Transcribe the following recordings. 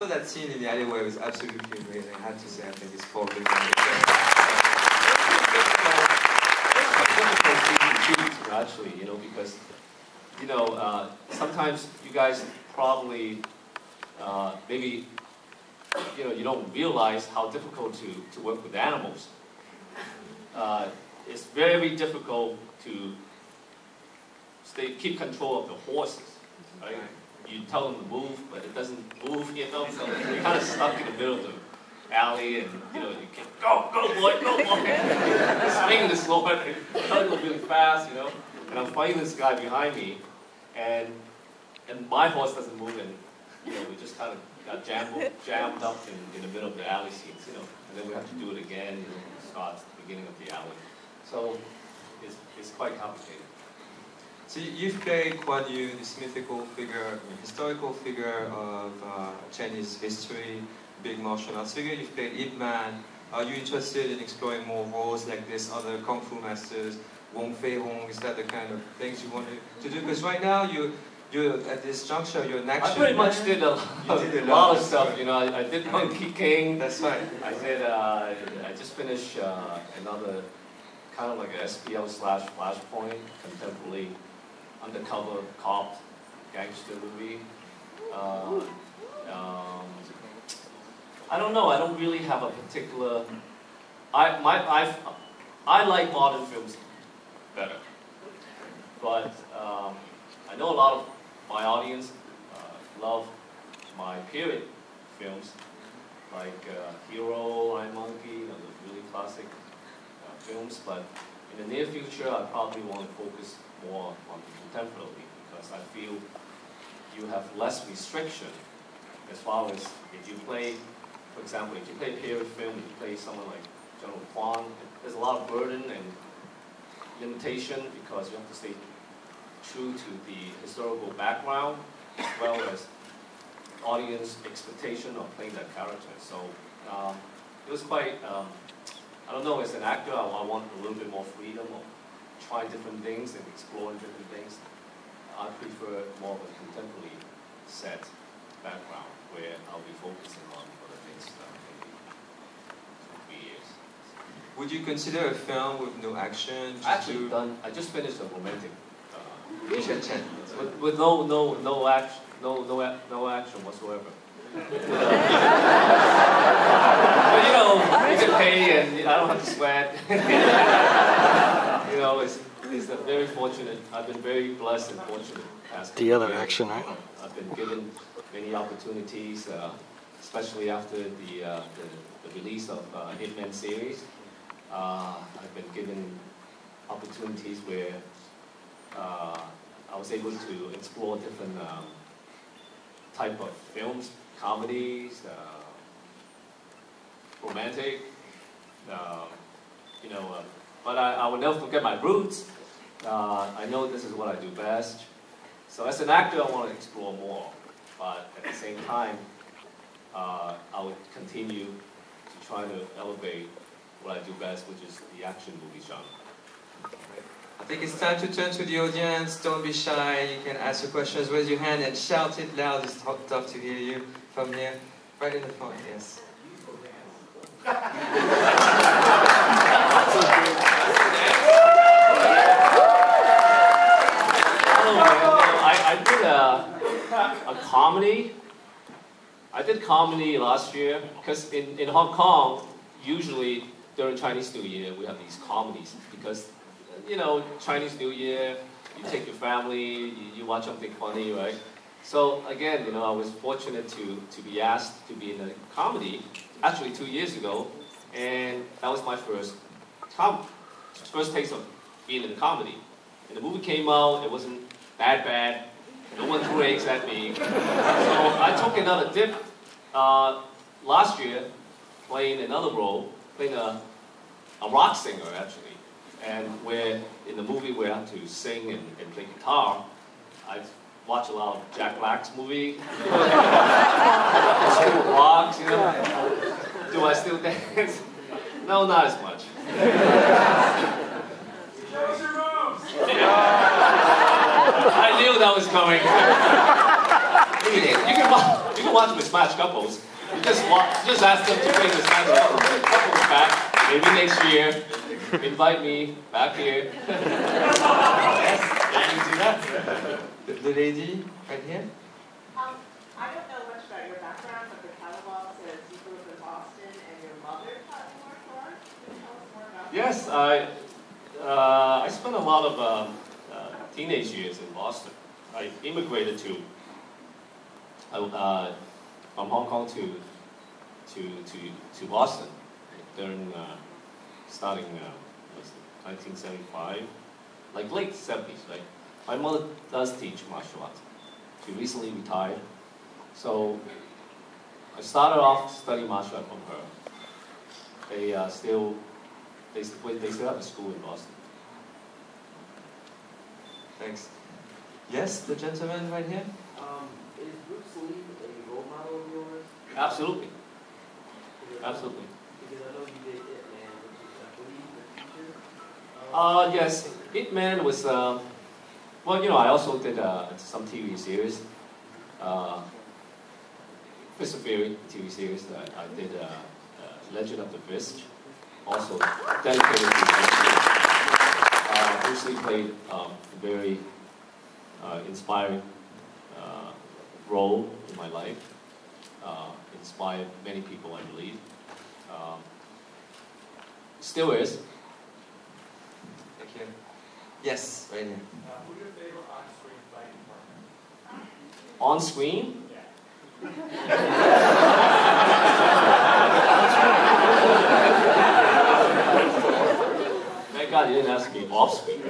That scene in the alleyway was absolutely amazing. I have to say, I think it's probably difficult actually, because sometimes you guys probably maybe you don't realize how difficult to work with animals. It's very difficult to keep control of the horses, right? You tell them to move, but it doesn't move, so you're kind of stuck in the middle of the alley, and you can't go boy, swing this sword, tell it to go really fast, and I'm fighting this guy behind me, and my horse doesn't move, and we just kind of got jammed up in the middle of the alley scenes, and then we have to do it again, start the beginning of the alley. So it's quite complicated. So you've played Guan Yu, this mythical figure, historical figure of Chinese history, big martial arts figure. You've played Ip Man. Are you interested in exploring more roles like this, other kung fu masters, Wong Fei Hong? Is that the kind of things you want to do? Because right now you're at this juncture, you're an action. I pretty much did a lot of stuff. I did Monkey King. That's right. I did. I just finished another kind of like an SPL/Flashpoint contemporary undercover cop gangster movie. I don't know. I don't really have a particular. I like modern films better, but I know a lot of my audience love my period films, like Hero, Iron Monkey, the really classic films. But in the near future, I probably want to focus more on contemporary, because I feel you have less restriction as far as if you play, for example, if you play a period film, if you play someone like General Kwan, there's a lot of burden and limitation because you have to stay true to the historical background as well as audience expectation of playing that character. So it was quite, I don't know, as an actor, I want a little bit more freedom of try different things and explore different things. I prefer more of a contemporary set background where I'll be focusing on other things maybe 2-3 years. Would you consider a film with no action? Actually, I just finished a romantic with no action whatsoever. But you can pay and I don't have to sweat. It's very fortunate. I've been very blessed and fortunate. The other action, right? I've been given many opportunities, especially after the release of Hitman series. I've been given opportunities where I was able to explore different type of films, comedies, romantic, but I will never forget my roots. I know this is what I do best. So as an actor, I want to explore more, but at the same time, I would continue to try to elevate what I do best, which is the action movie genre. I think it's time to turn to the audience. Don't be shy. You can ask your questions, raise your hand, and shout it loud. It's tough to hear you from here. Right in the front, yes. I did a comedy. I did comedy last year because in Hong Kong, usually during Chinese New Year, we have these comedies because, Chinese New Year, you take your family, you watch something funny, right? So again, I was fortunate to be asked to be in a comedy, actually 2 years ago, and that was my first taste of being in a comedy. And the movie came out, it wasn't that bad, no one threw eggs at me. So I took another dip last year, playing another role, playing a rock singer actually. And where in the movie where I have to sing and play guitar, I watch a lot of Jack Black's movie. Rocks, Do I still dance? No, not as much. I knew that was coming. You can watch mismatched couples. You just ask them to bring mismatched couples back. Maybe next year. Invite me back here. Yes, you can do that. The lady right here. I don't know much about your background, but the catalog says you grew up in Boston and your mother taught you martial arts. Can you tell us more about that? Yes, I spent a lot of teenage years in Boston. I immigrated from Hong Kong to Boston during starting 1975, like late 70s, right? My mother does teach martial arts. She recently retired, so I started off studying martial arts from her. They still have a school in Boston. Thanks. Yes, the gentleman right here. Is Bruce Lee a role model of yours? Absolutely. Absolutely. Because I know you did Ip Man, which is, I believe, the feature. Yes, Ip Man was, well, you know, I also did some TV series. Fist of Fury TV series. I did Legend of the Fist, also dedicated to Bruce Lee. Bruce Lee played a very inspiring role in my life. Inspired many people, I believe. Still is. Thank you. Yes, right here. Who's your favorite on-screen fighting partner? On screen? Thank God you didn't ask me off screen.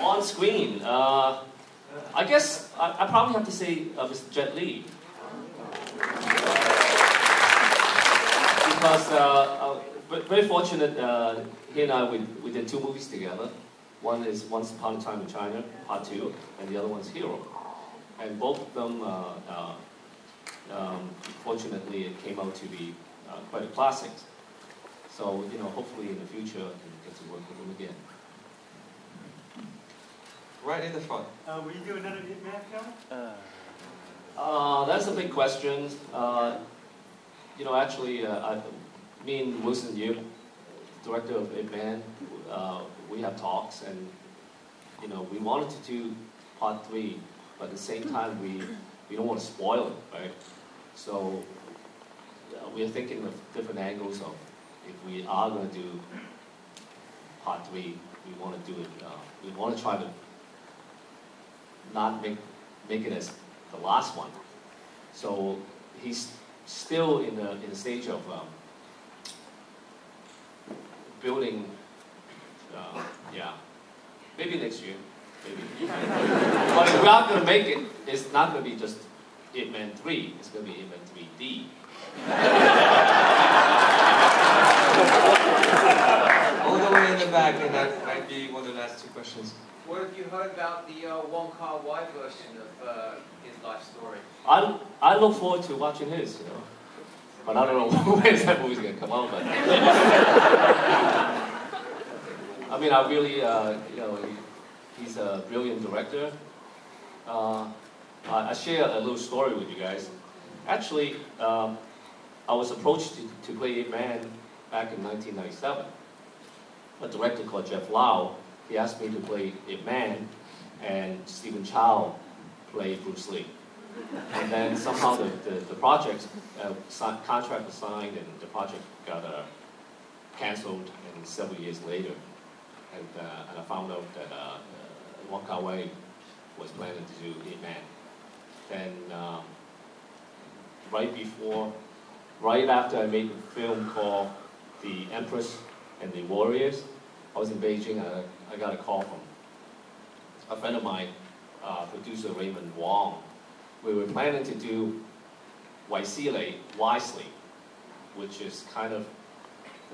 On screen, I guess I probably have to say Mr. Jet Li. Because very fortunate, he and I, we did 2 movies together. One is Once Upon a Time in China, Part 2, and the other one's Hero. And both of them, fortunately, it came out to be quite a classic. So, you know, hopefully in the future I can get to work with him again. Right in the front. Will you do another Ip Man film? That's a big question. You know, actually, me and Wilson Yip, director of Ip Man, we have talks, and you know, we wanted to do Part 3, but at the same time, we don't want to spoil it, right? So we are thinking of different angles of if we are going to do Part 3, we want to do it. We want to try to not make it as the last one. So he's still in the stage of building. Yeah, maybe next year, maybe. But if we are going to make it, it's not going to be just Ip Man 3. It's going to be Ip Man 3D. All the way in the back, and that might be one of the last 2 questions. What have you heard about the Wong Kar-wai version of his life story? I look forward to watching his, you know. But I don't know when that movie's going to come out. But I mean, I really, you know, he's a brilliant director. I share a little story with you guys. Actually, I was approached to play Ip Man back in 1997. A director called Jeff Lau, he asked me to play Ip Man, and Stephen Chow played Bruce Lee. And then somehow the project, contract was signed, and the project got canceled, and several years later. And I found out that Wong Kar-wai was planning to do Ip Man. Then right after I made a film called The Empress and the Warriors, I was in Beijing. I got a call from a friend of mine, producer Raymond Wong. We were planning to do Wisely, which is kind of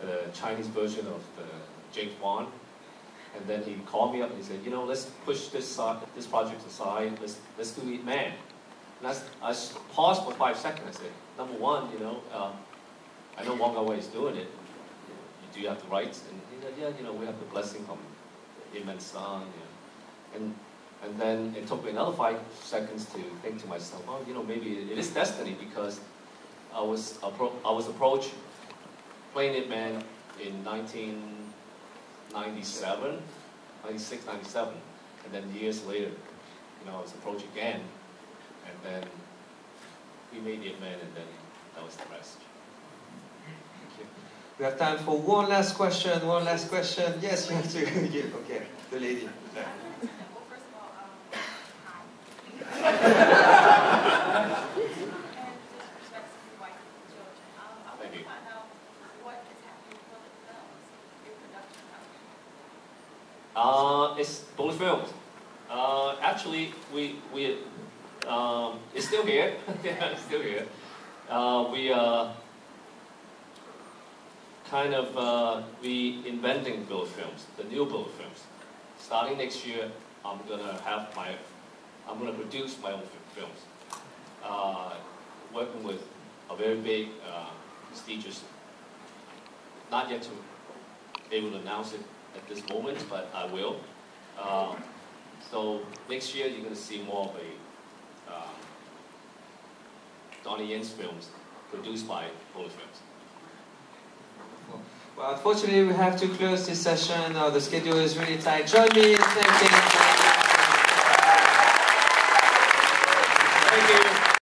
the Chinese version of the James Bond. And then he called me up and he said, you know, let's push this project aside. Let's do Ip Man. And I paused for 5 seconds. I said, number one, you know, I know Wong Kar-wai is doing it. Do you have the rights? And he said, yeah, you know, we have the blessing from Ip Man's son. You know. And And then it took me another 5 seconds to think to myself, oh, you know, maybe it is destiny, because I was approached playing Ip Man in 1997, 96, 97, and then years later, you know, I was approached again, and then we made Ip Man, and then that was the rest. We have time for one last question. One last question. Yes, you have to give. Okay, the lady. There. Well, first of all, hi. And just respects to your wife and children. I want to find out what is happening with Bullet Films in production house. It's Bullet Films. Actually, it's still here. Yeah, it's still here. We kind of reinventing Bullet Films, the new Bullet Films. Starting next year, I'm gonna produce my own films. Working with a very big, prestigious. Not yet able to announce it at this moment, but I will. So next year, you're gonna see more of a Donnie Yen's films produced by Bullet Films. Well, unfortunately, we have to close this session. The schedule is really tight. Join me in thanking